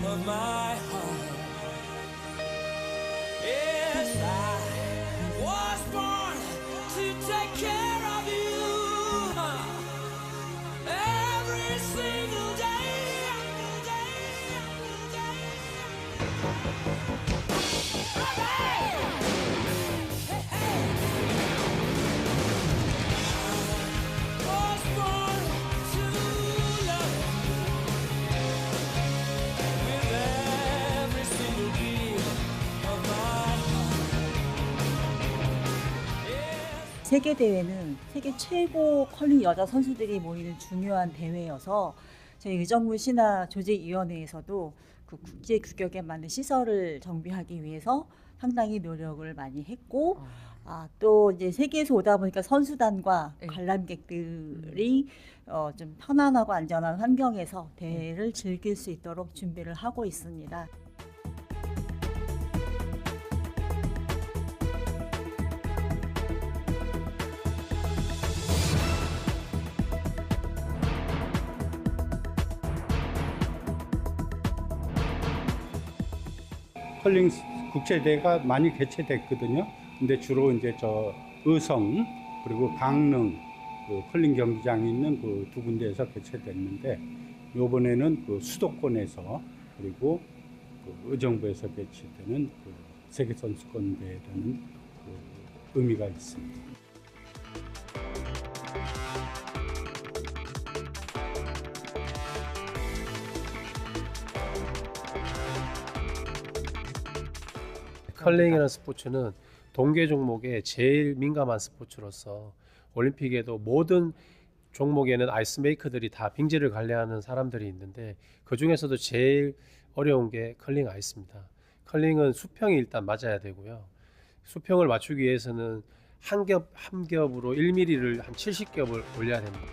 of my heart. Yes, I was born to take care of you every single day. Hey, hey. I was born to love with every single beat of my heart. 세계 대회는 세계 최고 컬링 여자 선수들이 모이는 중요한 대회여서 저희 의정부 신화 조직위원회에서도 그 국제 규격에 맞는 시설을 정비하기 위해서 상당히 노력을 많이 했고, 또 이제 세계에서 오다 보니까 선수단과 네. 관람객들이 좀 편안하고 안전한 환경에서 대회를 즐길 수 있도록 준비를 하고 있습니다. 컬링 국제대회가 많이 개최됐거든요. 근데 주로 이제 저 의성 그리고 강릉 그 컬링 경기장이 있는 그 두 군데에서 개최됐는데, 이번에는 그 수도권에서 그리고 그 의정부에서 개최되는 그 세계 선수권 대회라는 그 의미가 있습니다. 컬링이라는 스포츠는 동계 종목에 제일 민감한 스포츠로서 올림픽에도 모든 종목에는 아이스메이커들이 다 빙지를 관리하는 사람들이 있는데, 그 중에서도 제일 어려운 게 컬링 아이스입니다. 컬링은 수평이 일단 맞아야 되고요. 수평을 맞추기 위해서는 한 겹으로 1mm를 한 70겹을 올려야 됩니다.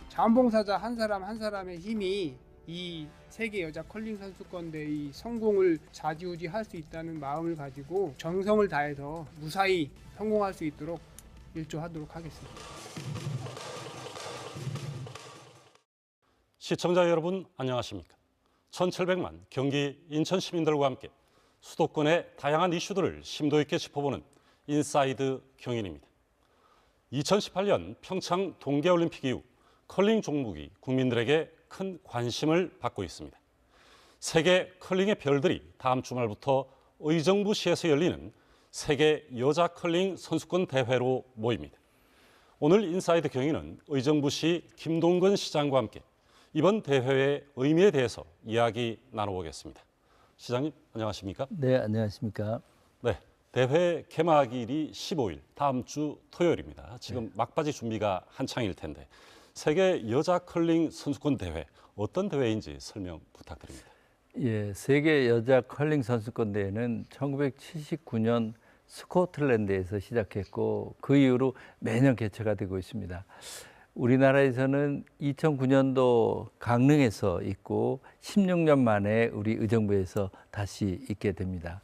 자원봉사자 한 사람 한 사람의 힘이 이 세계 여자 컬링 선수권 대회 성공을 좌지우지할 수 있다는 마음을 가지고 정성을 다해서 무사히 성공할 수 있도록 일조하도록 하겠습니다. 시청자 여러분 안녕하십니까? 1700만 경기 인천 시민들과 함께 수도권의 다양한 이슈들을 심도 있게 짚어보는 인사이드 경인입니다. 2018년 평창 동계올림픽 이후 컬링 종목이 국민들에게 큰 관심을 받고 있습니다. 세계 컬링의 별들이 다음 주말부터 의정부시에서 열리는 세계 여자 컬링 선수권 대회로 모입니다. 오늘 인사이드 경위는 의정부시 김동근 시장과 함께 이번 대회의 의미에 대해서 이야기 나눠보겠습니다. 시장님 안녕하십니까? 네, 안녕하십니까? 네, 대회 개막일이 15일 다음 주 토요일입니다. 지금 막바지 준비가 한창일 텐데 세계 여자 컬링 선수권 대회 어떤 대회인지 설명 부탁드립니다. 예, 세계 여자 컬링 선수권 대회는 1979년 스코틀랜드에서 시작했고 그 이후로 매년 개최가 되고 있습니다. 우리나라에서는 2009년도 강릉에서 있고 16년 만에 우리 의정부에서 다시 있게 됩니다.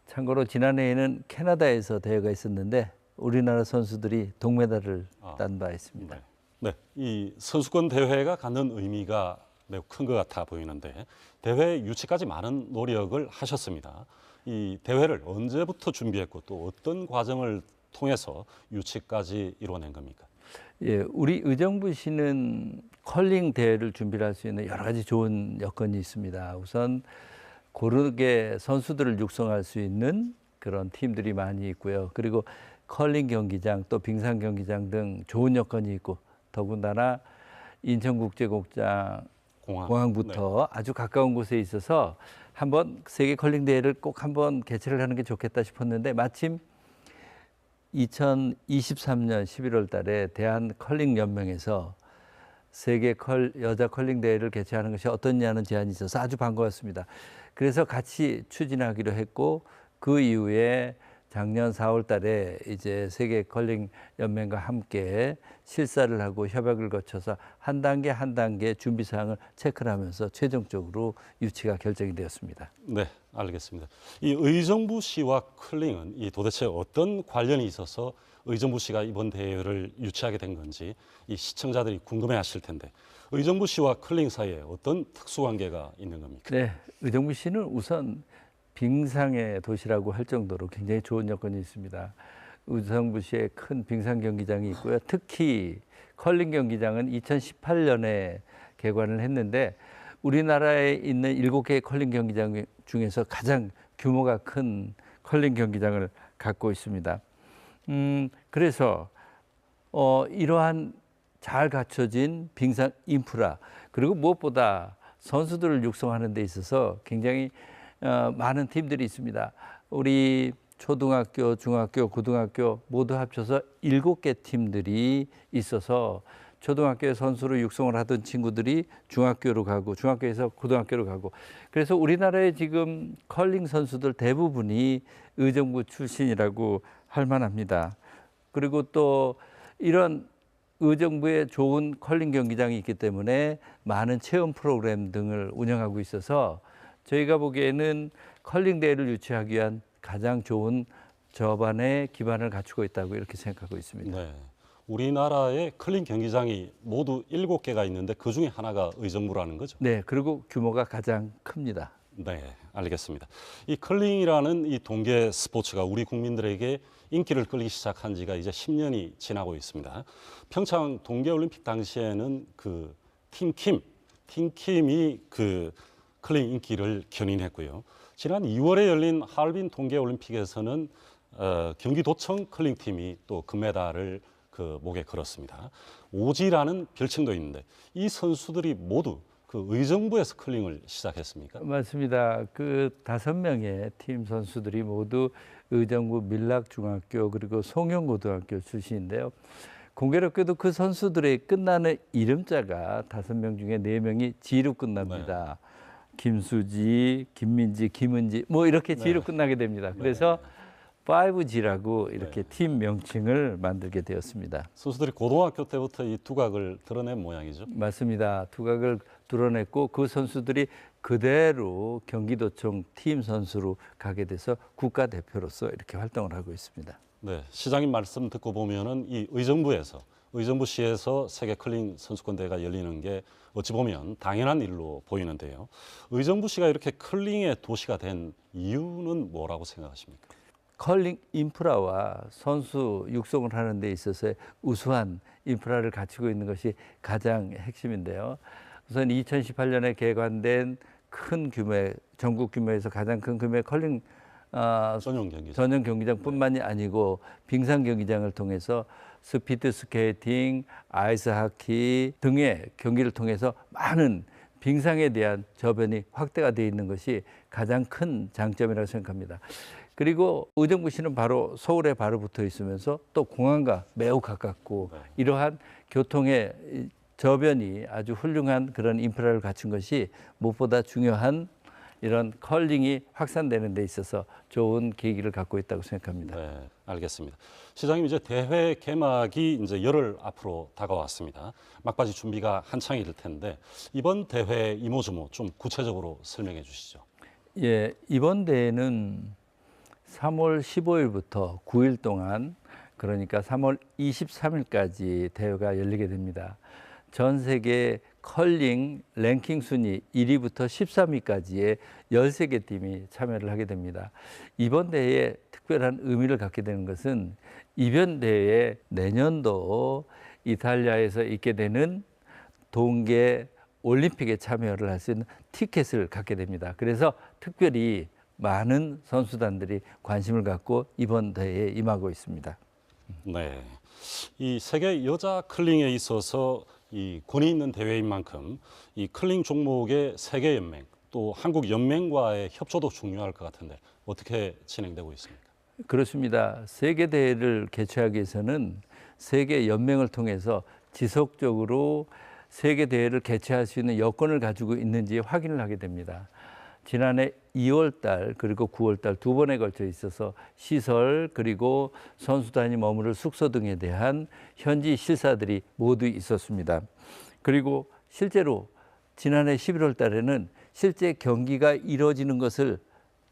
참고로 지난해에는 캐나다에서 대회가 있었는데 우리나라 선수들이 동메달을 딴 바 있습니다. 네, 이 선수권 대회가 갖는 의미가 매우 큰 것 같아 보이는데 대회 유치까지 많은 노력을 하셨습니다. 이 대회를 언제부터 준비했고 또 어떤 과정을 통해서 유치까지 이뤄낸 겁니까? 예, 우리 의정부시는 컬링 대회를 준비할 수 있는 여러 가지 좋은 여건이 있습니다. 우선 고르게 선수들을 육성할 수 있는 그런 팀들이 많이 있고요. 그리고 컬링 경기장 또 빙상 경기장 등 좋은 여건이 있고 더군다나 인천국제공장 공항부터 아주 가까운 곳에 있어서 한번 세계 컬링 대회를 꼭 한번 개최를 하는 게 좋겠다 싶었는데 마침 2023년 11월 달에 대한 컬링 연맹에서 세계 여자 컬링 대회를 개최하는 것이 어떻냐는 제안이 있어서 아주 반가웠습니다. 그래서 같이 추진하기로 했고 그 이후에 작년 4월 달에 이제 세계 컬링 연맹과 함께 실사를 하고 협약을 거쳐서 한 단계 한 단계 준비 사항을 체크를 하면서 최종적으로 유치가 결정이 되었습니다. 네, 알겠습니다. 이 의정부시와 컬링은 이 도대체 어떤 관련이 있어서 의정부시가 이번 대회를 유치하게 된 건지 이 시청자들이 궁금해하실 텐데 의정부시와 컬링 사이에 어떤 특수관계가 있는 겁니까? 네, 의정부시는 우선 빙상의 도시라고 할 정도로 굉장히 좋은 여건이 있습니다. 의정부시에 큰 빙상 경기장이 있고요. 특히 컬링 경기장은 2018년에 개관을 했는데 우리나라에 있는 7개의 컬링 경기장 중에서 가장 규모가 큰 컬링 경기장을 갖고 있습니다. 그래서 이러한 잘 갖춰진 빙상 인프라 그리고 무엇보다 선수들을 육성하는 데 있어서 굉장히 많은 팀들이 있습니다. 우리 초등학교, 중학교, 고등학교 모두 합쳐서 7개 팀들이 있어서 초등학교에 선수로 육성을 하던 친구들이 중학교로 가고 중학교에서 고등학교로 가고 그래서 우리나라의 지금 컬링 선수들 대부분이 의정부 출신이라고 할 만합니다. 그리고 또 이런 의정부에 좋은 컬링 경기장이 있기 때문에 많은 체험 프로그램 등을 운영하고 있어서 저희가 보기에는 컬링 대회를 유치하기 위한 가장 좋은 저반의 기반을 갖추고 있다고 이렇게 생각하고 있습니다. 네. 우리나라에 컬링 경기장이 모두 7개가 있는데 그중에 하나가 의정부라는 거죠? 네, 그리고 규모가 가장 큽니다. 네, 알겠습니다. 이 컬링이라는 이 동계 스포츠가 우리 국민들에게 인기를 끌기 시작한 지가 이제 10년이 지나고 있습니다. 평창 동계올림픽 당시에는 그 팀킴이 그 컬링 인기를 견인했고요. 지난 2월에 열린 하얼빈 동계올림픽에서는 경기도청 컬링팀이 또 금메달을 그 목에 걸었습니다. 오지라는 별칭도 있는데 이 선수들이 모두 그 의정부에서 컬링을 시작했습니까? 맞습니다. 그 5명의 팀 선수들이 모두 의정부 밀락중학교 그리고 송영고등학교 출신인데요. 공교롭게도 그 선수들의 끝나는 이름자가 5명 중에 4명이 지로 끝납니다. 네. 김수지, 김민지, 김은지 뭐 이렇게 지로 네. 끝나게 됩니다. 그래서 네. 5G라고 이렇게 네. 팀 명칭을 만들게 되었습니다. 선수들이 고등학교 때부터 이 두각을 드러낸 모양이죠? 맞습니다. 두각을 드러냈고 그 선수들이 그대로 경기도청 팀 선수로 가게 돼서 국가대표로서 이렇게 활동을 하고 있습니다. 네, 시장님 말씀 듣고 보면은 이 의정부시에서 세계 컬링 선수권 대회가 열리는 게 어찌 보면 당연한 일로 보이는데요. 의정부시가 이렇게 컬링의 도시가 된 이유는 뭐라고 생각하십니까? 컬링 인프라와 선수 육성을 하는 데 있어서의 우수한 인프라를 갖추고 있는 것이 가장 핵심인데요. 우선 2018년에 개관된 큰 규모의 전국 규모에서 가장 큰 규모의 컬링 전용 경기장뿐만이 아니고 빙상 경기장을 통해서 스피드 스케이팅, 아이스 하키 등의 경기를 통해서 많은 빙상에 대한 저변이 확대가 되어 있는 것이 가장 큰 장점이라고 생각합니다. 그리고 의정부시는 바로 서울에 바로 붙어 있으면서 또 공항과 매우 가깝고 이러한 교통의 저변이 아주 훌륭한 그런 인프라를 갖춘 것이 무엇보다 중요한 이런 컬링이 확산되는 데 있어서 좋은 계기를 갖고 있다고 생각합니다. 네, 알겠습니다. 시장님 이제 대회 개막이 이제 열흘 앞으로 다가왔습니다. 막바지 준비가 한창일 텐데 이번 대회 이모저모 좀 구체적으로 설명해 주시죠. 예, 이번 대회는 3월 15일부터 9일 동안 그러니까 3월 23일까지 대회가 열리게 됩니다. 전 세계 컬링 랭킹 순위 1위부터 13위까지의 13개 팀이 참여를 하게 됩니다. 이번 대회에 특별한 의미를 갖게 되는 것은 이번 대회에 내년도 이탈리아에서 있게 되는 동계 올림픽에 참여를 할 수 있는 티켓을 갖게 됩니다. 그래서 특별히 많은 선수단들이 관심을 갖고 이번 대회에 임하고 있습니다. 네, 이 세계 여자 컬링에 있어서 이 권위 있는 대회인 만큼 이 컬링 종목의 세계 연맹 또 한국 연맹과의 협조도 중요할 것 같은데 어떻게 진행되고 있습니까? 그렇습니다. 세계 대회를 개최하기 위해서는 세계 연맹을 통해서 지속적으로 세계 대회를 개최할 수 있는 여건을 가지고 있는지 확인을 하게 됩니다. 지난해 2월 달 그리고 9월 달 두 번에 걸쳐 있어서 시설 그리고 선수단이 머무를 숙소 등에 대한 현지 실사들이 모두 있었습니다. 그리고 실제로 지난해 11월 달에는 실제 경기가 이루어지는 것을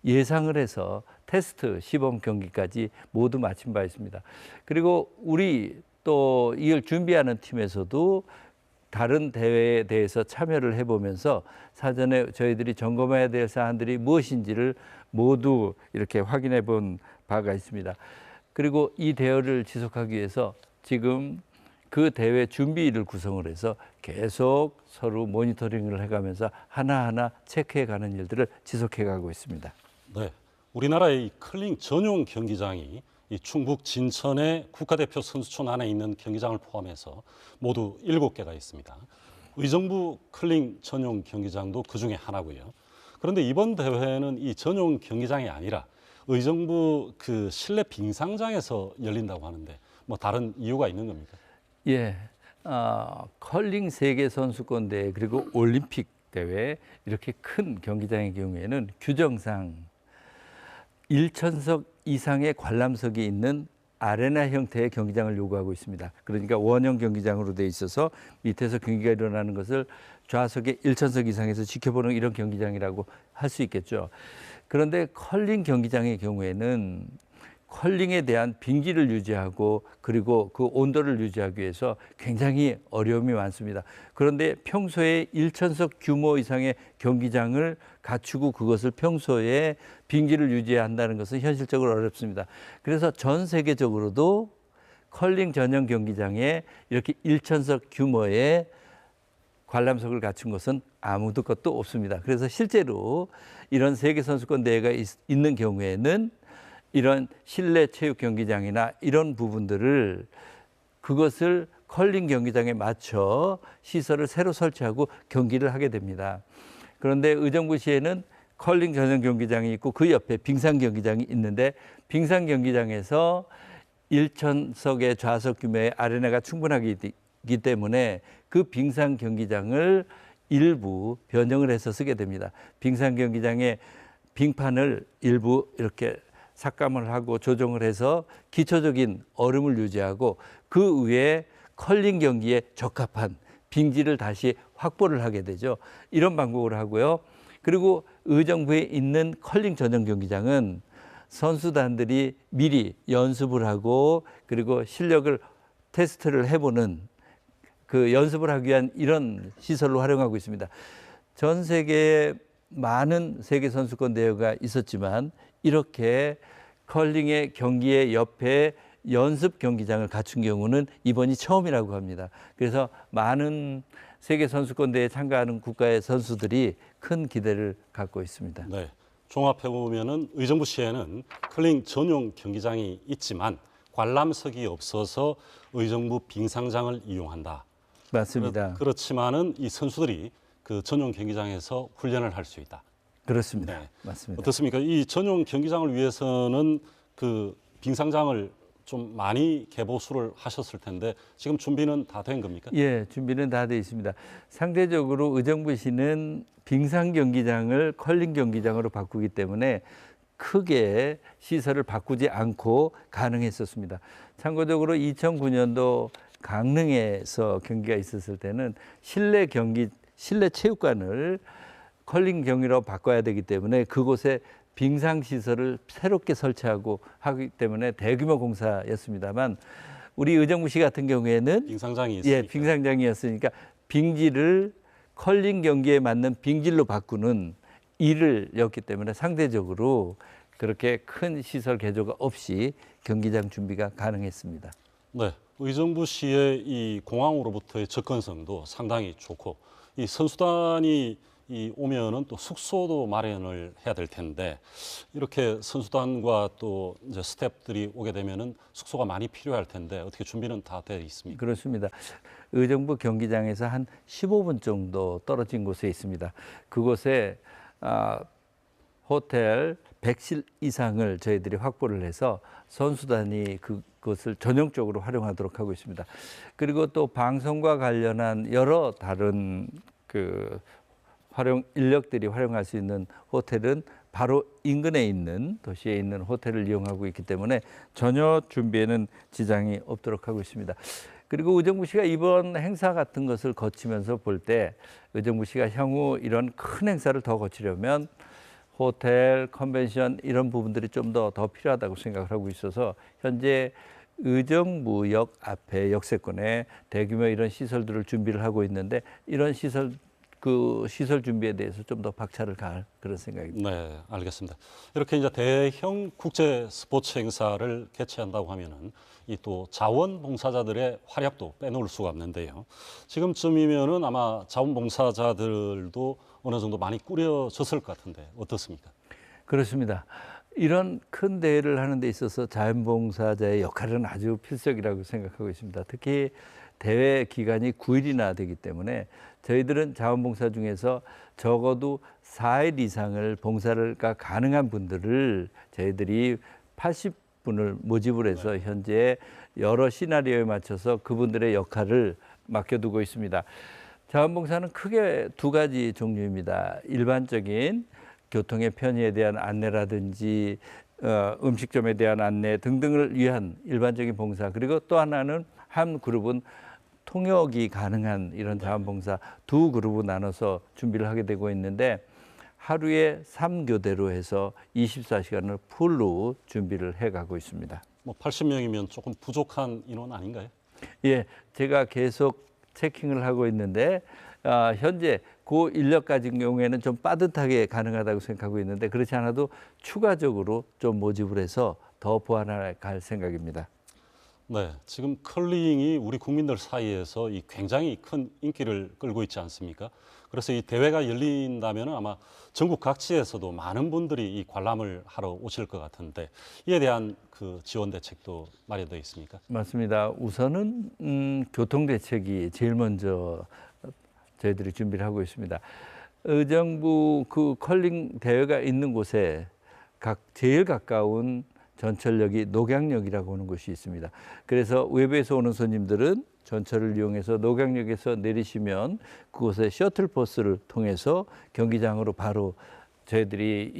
예상을 해서 테스트 시범 경기까지 모두 마친 바 있습니다. 그리고 우리 또 이걸 준비하는 팀에서도 다른 대회에 대해서 참여를 해보면서 사전에 저희들이 점검해야 될 사안들이 무엇인지를 모두 이렇게 확인해 본 바가 있습니다. 그리고 이 대회를 지속하기 위해서 지금 그 대회 준비를 구성을 해서 계속 서로 모니터링을 해가면서 하나하나 체크해가는 일들을 지속해가고 있습니다. 네, 우리나라의 컬링 전용 경기장이 이 충북 진천의 국가대표 선수촌 안에 있는 경기장을 포함해서 모두 7개가 있습니다. 의정부 컬링 전용 경기장도 그 중에 하나고요. 그런데 이번 대회는 이 전용 경기장이 아니라 의정부 그 실내 빙상장에서 열린다고 하는데 뭐 다른 이유가 있는 겁니까? 예, 컬링 세계 선수권 대회 그리고 올림픽 대회 이렇게 큰 경기장의 경우에는 규정상 1,000석 이상의 관람석이 있는 아레나 형태의 경기장을 요구하고 있습니다. 그러니까 원형 경기장으로 되어 있어서 밑에서 경기가 일어나는 것을 좌석에 1,000석 이상에서 지켜보는 이런 경기장이라고 할 수 있겠죠. 그런데 컬링 경기장의 경우에는 컬링에 대한 빙기를 유지하고 그리고 그 온도를 유지하기 위해서 굉장히 어려움이 많습니다. 그런데 평소에 1,000석 규모 이상의 경기장을 갖추고 그것을 평소에 빙기를 유지한다는 것은 현실적으로 어렵습니다. 그래서 전 세계적으로도 컬링 전용 경기장에 이렇게 1,000석 규모의 관람석을 갖춘 것은 아무도 것도 없습니다. 그래서 실제로 이런 세계선수권 대회가 있는 경우에는 이런 실내 체육 경기장이나 이런 부분들을 그것을 컬링 경기장에 맞춰 시설을 새로 설치하고 경기를 하게 됩니다. 그런데 의정부시에는 컬링 전용 경기장이 있고 그 옆에 빙상 경기장이 있는데 빙상 경기장에서 1,000석의 좌석 규모의 아레나가 충분하기 때문에 그 빙상 경기장을 일부 변형을 해서 쓰게 됩니다. 빙상 경기장의 빙판을 일부 이렇게 삭감을 하고 조정을 해서 기초적인 얼음을 유지하고 그 위에 컬링 경기에 적합한 빙지를 다시 확보를 하게 되죠. 이런 방법으로 하고요. 그리고 의정부에 있는 컬링 전용 경기장은 선수단들이 미리 연습을 하고 그리고 실력을 테스트를 해보는 그 연습을 하기 위한 이런 시설로 활용하고 있습니다. 전 세계에 많은 세계 선수권 대회가 있었지만 이렇게 컬링의 경기의 옆에 연습 경기장을 갖춘 경우는 이번이 처음이라고 합니다. 그래서 많은 세계 선수권 대회에 참가하는 국가의 선수들이 큰 기대를 갖고 있습니다. 네, 종합해 보면은 의정부시에는 컬링 전용 경기장이 있지만 관람석이 없어서 의정부 빙상장을 이용한다. 맞습니다. 그렇지만은 이 선수들이 그 전용 경기장에서 훈련을 할 수 있다. 그렇습니다. 네. 맞습니다. 어떻습니까? 이 전용 경기장을 위해서는 그 빙상장을 좀 많이 개보수를 하셨을 텐데 지금 준비는 다 된 겁니까? 예, 준비는 다 되어 있습니다. 상대적으로 의정부시는 빙상 경기장을 컬링 경기장으로 바꾸기 때문에 크게 시설을 바꾸지 않고 가능했었습니다. 참고적으로 2009년도 강릉에서 경기가 있었을 때는 실내 체육관을 컬링 경기로 바꿔야 되기 때문에 그곳에 빙상 시설을 새롭게 설치하고 하기 때문에 대규모 공사였습니다만 우리 의정부시 같은 경우에는 빙상장이 있으니까. 예, 빙상장이었으니까 빙지를 컬링 경기에 맞는 빙질로 바꾸는 일을 였기 때문에 상대적으로 그렇게 큰 시설 개조가 없이 경기장 준비가 가능했습니다. 네, 의정부시의 이 공항으로부터의 접근성도 상당히 좋고 이 선수단이 오면은 또 숙소도 마련을 해야 될 텐데 이렇게 선수단과 또 이제 스태프들이 오게 되면은 숙소가 많이 필요할 텐데 어떻게 준비는 다 돼 있습니까? 그렇습니다. 의정부 경기장에서 한 15분 정도 떨어진 곳에 있습니다. 그곳에 호텔 100실 이상을 저희들이 확보를 해서 선수단이 그것을 전용적으로 활용하도록 하고 있습니다. 그리고 또 방송과 관련한 여러 다른 그 인력들이 활용할 수 있는 호텔은 바로 인근에 있는 도시에 있는 호텔을 이용하고 있기 때문에 전혀 준비에는 지장이 없도록 하고 있습니다. 그리고 의정부 시가 이번 행사 같은 것을 거치면서 볼 때 의정부 시가 향후 이런 큰 행사를 더 거치려면 호텔, 컨벤션 이런 부분들이 좀 더 필요하다고 생각을 하고 있어서 현재 의정부역 앞에 역세권에 대규모 이런 시설들을 준비를 하고 있는데 이런 시설 준비에 대해서 좀 더 박차를 가할 그런 생각입니다. 네, 알겠습니다. 이렇게 이제 대형 국제 스포츠 행사를 개최한다고 하면은 이 또 자원봉사자들의 활약도 빼놓을 수가 없는데요. 지금쯤이면은 아마 자원봉사자들도 어느 정도 많이 꾸려졌을 것 같은데 어떻습니까? 그렇습니다. 이런 큰 대회를 하는 데 있어서 자원봉사자의 역할은 아주 필수적이라고 생각하고 있습니다. 특히 대회 기간이 9일이나 되기 때문에 저희들은 자원봉사 중에서 적어도 4일 이상을 봉사가 가능한 분들을 저희들이 80분을 모집을 해서 현재 여러 시나리오에 맞춰서 그분들의 역할을 맡겨두고 있습니다. 자원봉사는 크게 두 가지 종류입니다. 일반적인 교통의 편의에 대한 안내라든지 음식점에 대한 안내 등등을 위한 일반적인 봉사, 그리고 또 하나는 한 그룹은 통역이 가능한 이런 자원봉사 두 그룹으로 나눠서 준비를 하게 되고 있는데 하루에 3교대로 해서 24시간을 풀로 준비를 해가고 있습니다. 뭐 80명이면 조금 부족한 인원 아닌가요? 예, 제가 계속 체킹을 하고 있는데 현재 그 인력 가진 경우에는 좀 빠듯하게 가능하다고 생각하고 있는데 그렇지 않아도 추가적으로 좀 모집을 해서 더 보완해 갈 생각입니다. 네, 지금 컬링이 우리 국민들 사이에서 이 굉장히 큰 인기를 끌고 있지 않습니까? 그래서 이 대회가 열린다면 아마 전국 각지에서도 많은 분들이 이 관람을 하러 오실 것 같은데 이에 대한 그 지원 대책도 마련되어 있습니까? 맞습니다. 우선은 교통 대책이 제일 먼저 저희들이 준비를 하고 있습니다. 의정부 그 컬링 대회가 있는 곳에 제일 가까운 전철역이 녹양역이라고 하는 곳이 있습니다. 그래서 외부에서 오는 손님들은 전철을 이용해서 녹양역에서 내리시면 그곳에 셔틀버스를 통해서 경기장으로 바로 저희들이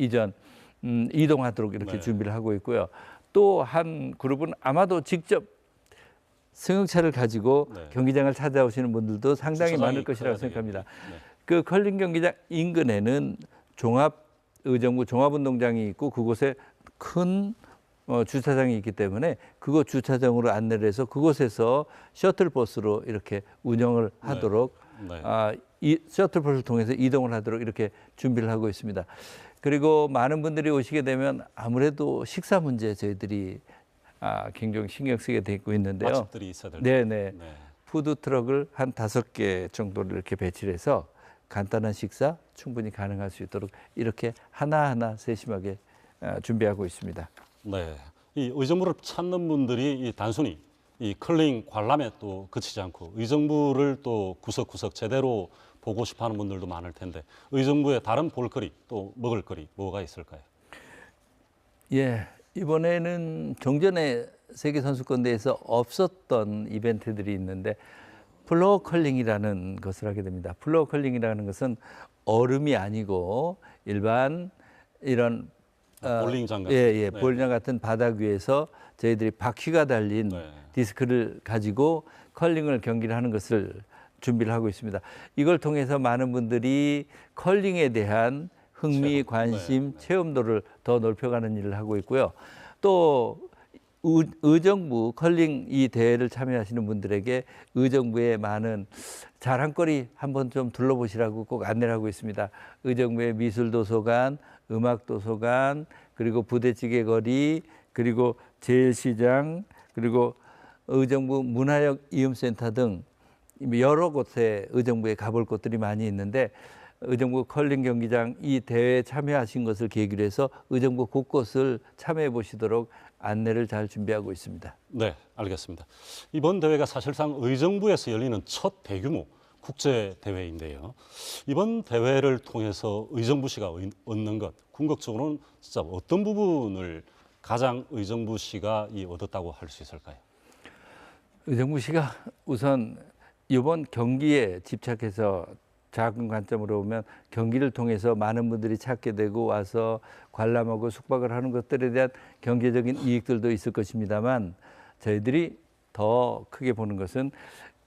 이동하도록 이렇게 네. 준비를 하고 있고요. 또 한 그룹은 아마도 직접 승용차를 가지고 네. 경기장을 찾아오시는 분들도 상당히 주차장이 많을 것이라고 커야 생각합니다. 되겠네요. 네. 그 컬링 경기장 인근에는 의정부 종합운동장이 있고 그곳에 큰 주차장이 있기 때문에 그곳 주차장으로 안내를 해서 그곳에서 셔틀버스로 이렇게 운영을 하도록 네. 이 셔틀버스를 통해서 이동을 하도록 이렇게 준비를 하고 있습니다. 그리고 많은 분들이 오시게 되면 아무래도 식사 문제 저희들이 굉장히 신경 쓰게 되고 있는데요. 맛집들이 있어야 될 네네. 네. 푸드 트럭을 한 5개 정도를 이렇게 배치를 해서 간단한 식사 충분히 가능할 수 있도록 이렇게 하나하나 세심하게 준비하고 있습니다. 네, 이 의정부를 찾는 분들이 이 단순히 이 컬링 관람에 또 그치지 않고 의정부를 또 구석구석 제대로 보고 싶어하는 분들도 많을 텐데 의정부의 다른 볼거리 또 먹을거리 뭐가 있을까요? 예, 이번에는 종전에 세계선수권대회에서 없었던 이벤트들이 있는데 플로어 컬링이라는 것을 하게 됩니다. 플로어 컬링이라는 것은 얼음이 아니고 일반 이런 볼링장 같은 네. 네. 볼링장 같은 바닥 위에서 저희들이 바퀴가 달린 네. 디스크를 가지고 컬링을 경기를 하는 것을 준비를 하고 있습니다. 이걸 통해서 많은 분들이 컬링에 대한 흥미, 체험. 관심, 네. 체험도를 더 높여가는 일을 하고 있고요. 또 의정부 컬링 이 대회를 참여하시는 분들에게 의정부의 많은 자랑거리 한번 좀 둘러보시라고 꼭 안내를 하고 있습니다. 의정부의 미술도서관, 음악도서관, 그리고 부대찌개 거리, 그리고 제일시장, 그리고 의정부 문화역 이음센터 등 여러 곳에 의정부에 가볼 곳들이 많이 있는데 의정부 컬링 경기장 이 대회에 참여하신 것을 계기로 해서 의정부 곳곳을 참여해 보시도록 안내를 잘 준비하고 있습니다. 네, 알겠습니다. 이번 대회가 사실상 의정부에서 열리는 첫 대규모 국제 대회인데요. 이번 대회를 통해서 의정부시가 얻는 것, 궁극적으로는 진짜 어떤 부분을 가장 의정부시가 얻었다고 할 수 있을까요? 의정부시가 우선 이번 경기에 집착해서 작은 관점으로 보면 경기를 통해서 많은 분들이 찾게 되고 와서 관람하고 숙박을 하는 것들에 대한 경제적인 이익들도 있을 것입니다만 저희들이 더 크게 보는 것은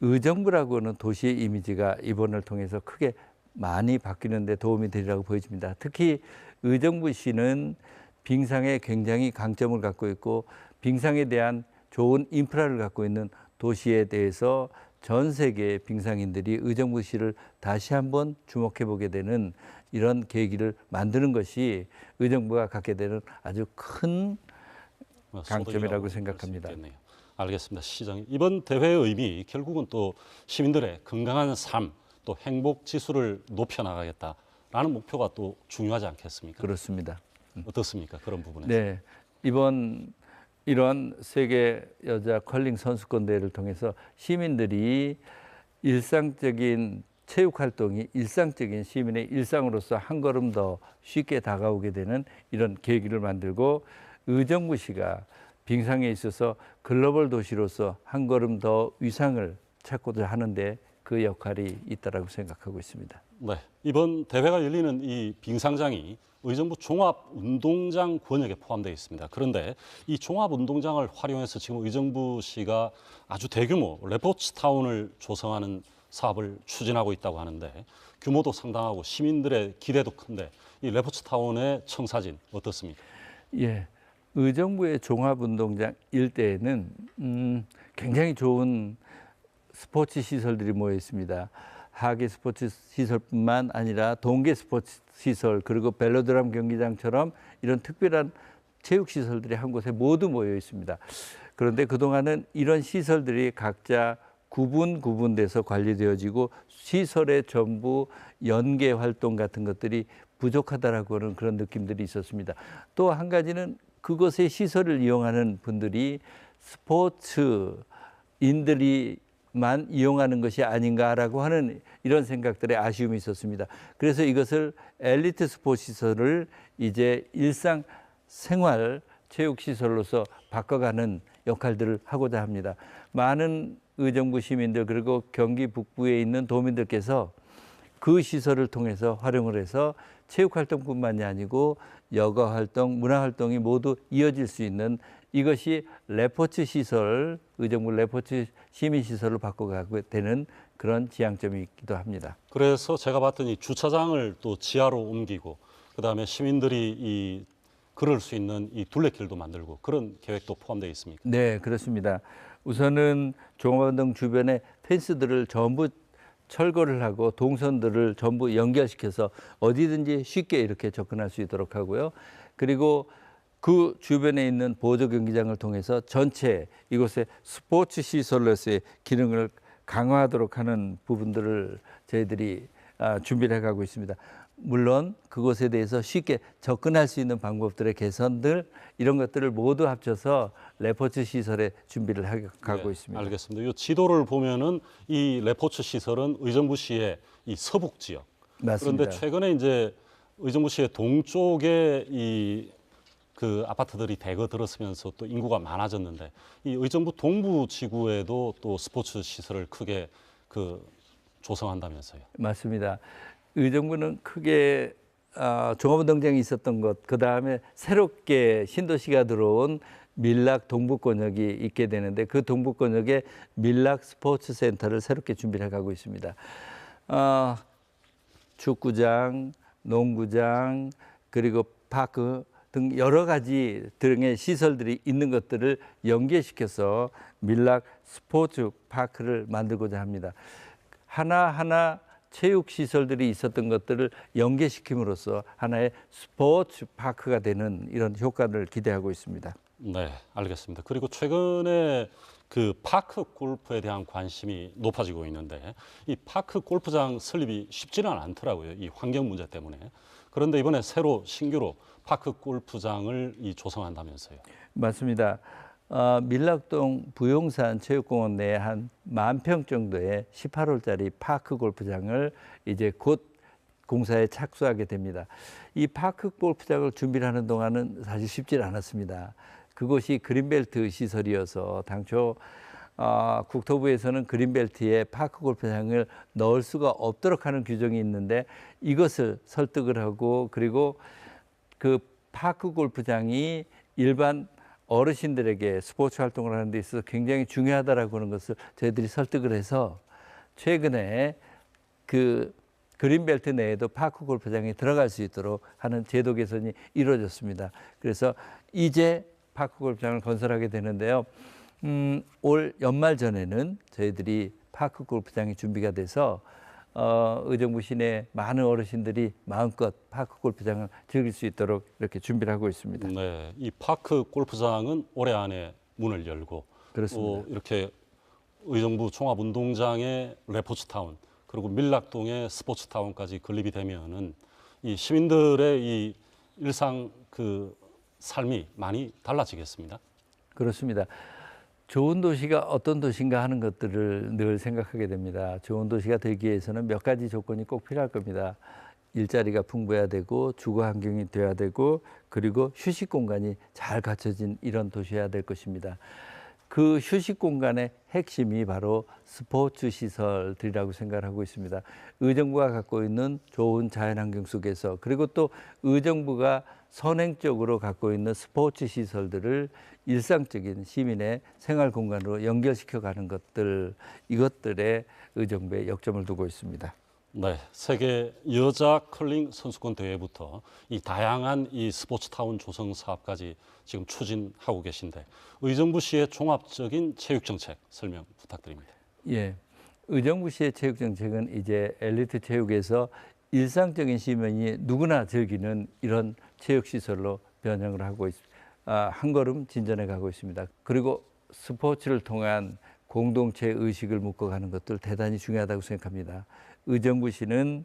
의정부라고 하는 도시의 이미지가 이번을 통해서 크게 많이 바뀌는 데 도움이 되리라고 보여집니다. 특히 의정부시는 빙상에 굉장히 강점을 갖고 있고 빙상에 대한 좋은 인프라를 갖고 있는 도시에 대해서 전 세계 빙상인들이 의정부시를 다시 한번 주목해 보게 되는 이런 계기를 만드는 것이 의정부가 갖게 되는 아주 큰 강점이라고 생각합니다. 알겠습니다. 시장님, 이번 대회의 의미 결국은 또 시민들의 건강한 삶, 또 행복 지수를 높여나가겠다라는 목표가 또 중요하지 않겠습니까? 그렇습니다. 어떻습니까? 그런 부분에서. 네, 이번 이런 세계 여자 컬링 선수권 대회를 통해서 시민들이 일상적인 체육 활동이 일상적인 시민의 일상으로서 한 걸음 더 쉽게 다가오게 되는 이런 계기를 만들고 의정부시가 빙상에 있어서 글로벌 도시로서 한 걸음 더 위상을 찾고자 하는데 그 역할이 있다라고 생각하고 있습니다. 네, 이번 대회가 열리는 이 빙상장이 의정부 종합운동장 권역에 포함되어 있습니다. 그런데 이 종합운동장을 활용해서 지금 의정부시가 아주 대규모 레포츠타운을 조성하는 사업을 추진하고 있다고 하는데 규모도 상당하고 시민들의 기대도 큰데 이 레포츠타운의 청사진 어떻습니까? 예, 의정부의 종합운동장 일대에는 굉장히 좋은 스포츠 시설들이 모여 있습니다. 하계 스포츠 시설뿐만 아니라 동계 스포츠 시설 그리고 벨로드럼 경기장처럼 이런 특별한 체육 시설들이 한 곳에 모두 모여 있습니다. 그런데 그동안은 이런 시설들이 각자 구분돼서 관리되어지고 시설의 전부 연계 활동 같은 것들이 부족하다라고 하는 그런 느낌들이 있었습니다. 또 한 가지는 그것의 시설을 이용하는 분들이 스포츠인들이 만 이용하는 것이 아닌가라고 하는 이런 생각들의 아쉬움이 있었습니다. 그래서 이것을 엘리트 스포츠 시설을 이제 일상 생활 체육 시설로서 바꿔가는 역할들을 하고자 합니다. 많은 의정부 시민들 그리고 경기 북부에 있는 도민들께서 그 시설을 통해서 활용을 해서 체육 활동뿐만이 아니고 여가 활동, 문화 활동이 모두 이어질 수 있는 이것이 레포츠 시설, 의정부 레포츠 시민 시설로 바꿔가게 되는 그런 지향점이 있기도 합니다. 그래서 제가 봤더니 주차장을 또 지하로 옮기고 그다음에 시민들이 걸을 수 있는 이 둘레길도 만들고 그런 계획도 포함되어 있습니까? 네, 그렇습니다. 우선은 종합운동 주변에 펜스들을 전부 철거를 하고 동선들을 전부 연결시켜서 어디든지 쉽게 이렇게 접근할 수 있도록 하고요. 그리고 그 주변에 있는 보조 경기장을 통해서 전체 이곳의 스포츠 시설로서의 기능을 강화하도록 하는 부분들을 저희들이 준비를 해가고 있습니다. 물론 그것에 대해서 쉽게 접근할 수 있는 방법들의 개선들 이런 것들을 모두 합쳐서 레포츠 시설에 준비를 하고 있습니다. 알겠습니다. 이 지도를 보면은 이 레포츠 시설은 의정부시의 이 서북 지역. 맞습니다. 그런데 최근에 이제 의정부시의 동쪽에 그 아파트들이 대거 들었으면서 또 인구가 많아졌는데 이 의정부 동부 지구에도 또 스포츠 시설을 크게 조성한다면서요. 맞습니다. 의정부는 크게 종합운동장이 있었던 것, 그 다음에 새롭게 신도시가 들어온 밀락 동부권역이 있게 되는데 그 동부권역에 밀락 스포츠 센터를 새롭게 준비를 해가고 있습니다. 축구장, 농구장, 그리고 파크 등 여러 가지 등의 시설들이 있는 것들을 연계시켜서 밀락 스포츠 파크를 만들고자 합니다. 하나하나 체육 시설들이 있었던 것들을 연계시킴으로써 하나의 스포츠 파크가 되는 이런 효과를 기대하고 있습니다. 네, 알겠습니다. 그리고 최근에 그 파크 골프에 대한 관심이 높아지고 있는데 이 파크 골프장 설립이 쉽지는 않더라고요. 이 환경 문제 때문에. 그런데 이번에 새로 신규로 파크 골프장을 조성한다면서요. 맞습니다. 밀락동 부용산 체육공원 내에 한 10,000평 정도의 18홀짜리 파크 골프장을 이제 곧 공사에 착수하게 됩니다. 이 파크 골프장을 준비를 하는 동안은 사실 쉽지 않았습니다. 그곳이 그린벨트 시설이어서 당초 국토부에서는 그린벨트에 파크 골프장을 넣을 수가 없도록 하는 규정이 있는데 이것을 설득을 하고 그리고 그 파크 골프장이 일반 어르신들에게 스포츠 활동을 하는 데 있어서 굉장히 중요하다라고 하는 것을 저희들이 설득을 해서 최근에 그 그린벨트 내에도 파크 골프장에 들어갈 수 있도록 하는 제도 개선이 이루어졌습니다. 그래서 이제 파크 골프장을 건설하게 되는데요. 올 연말 전에는 저희들이 파크 골프장이 준비가 돼서 의정부 시내 많은 어르신들이 마음껏 파크 골프장을 즐길 수 있도록 이렇게 준비를 하고 있습니다. 네, 이 파크 골프장은 올해 안에 문을 열고 그렇습니다. 이렇게 의정부 종합운동장의 레포츠타운 그리고 밀락동의 스포츠타운까지 건립이 되면은 이 시민들의 이 일상 그 삶이 많이 달라지겠습니다. 그렇습니다. 좋은 도시가 어떤 도시인가 하는 것들을 늘 생각하게 됩니다. 좋은 도시가 되기 위해서는 몇 가지 조건이 꼭 필요할 겁니다. 일자리가 풍부해야 되고 주거 환경이 돼야 되고 그리고 휴식 공간이 잘 갖춰진 이런 도시여야 될 것입니다. 그 휴식 공간의 핵심이 바로 스포츠 시설들이라고 생각하고 있습니다. 의정부가 갖고 있는 좋은 자연환경 속에서 그리고 또 의정부가 선행적으로 갖고 있는 스포츠 시설들을 일상적인 시민의 생활 공간으로 연결시켜 가는 것들 이것들에 의정부에 역점을 두고 있습니다. 네, 세계 여자 컬링 선수권 대회부터 이 다양한 이 스포츠타운 조성 사업까지 지금 추진하고 계신데 의정부시의 종합적인 체육 정책 설명 부탁드립니다. 예, 의정부시의 체육 정책은 이제 엘리트 체육에서 일상적인 시민이 누구나 즐기는 이런 체육 시설로 변형을 하고 있습니다. 한 걸음 진전해 가고 있습니다. 그리고 스포츠를 통한 공동체 의식을 묶어가는 것들 대단히 중요하다고 생각합니다. 의정부시는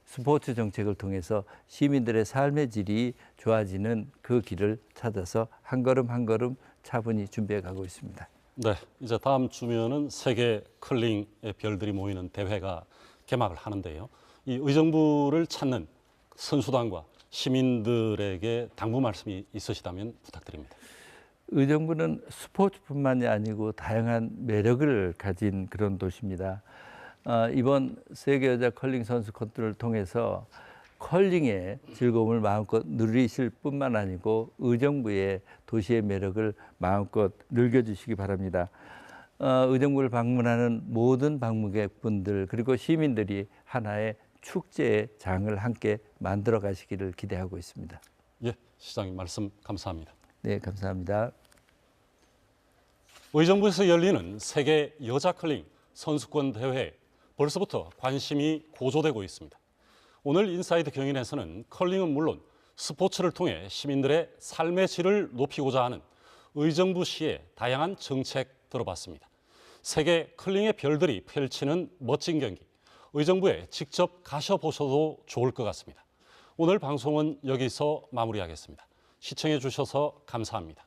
스포츠 정책을 통해서 시민들의 삶의 질이 좋아지는 그 길을 찾아서 한 걸음 한 걸음 차분히 준비해 가고 있습니다. 네, 이제 다음 주면은 세계 컬링의 별들이 모이는 대회가 개막을 하는데요. 이 의정부를 찾는 선수단과 시민들에게 당부 말씀이 있으시다면 부탁드립니다. 의정부는 스포츠뿐만이 아니고 다양한 매력을 가진 그런 도시입니다. 이번 세계 여자 컬링 선수권을 통해서 컬링의 즐거움을 마음껏 누리실 뿐만 아니고 의정부의 도시의 매력을 마음껏 즐겨주시기 바랍니다. 의정부를 방문하는 모든 방문객분들 그리고 시민들이 하나의 축제의 장을 함께 만들어 가시기를 기대하고 있습니다. 예, 시장님 말씀 감사합니다. 네, 감사합니다. 의정부에서 열리는 세계 여자 컬링 선수권 대회에 벌써부터 관심이 고조되고 있습니다. 오늘 인사이드 경연에서는 컬링은 물론 스포츠를 통해 시민들의 삶의 질을 높이고자 하는 의정부시의 다양한 정책 들어봤습니다. 세계 컬링의 별들이 펼치는 멋진 경기, 의정부에 직접 가셔보셔도 좋을 것 같습니다. 오늘 방송은 여기서 마무리하겠습니다. 시청해 주셔서 감사합니다.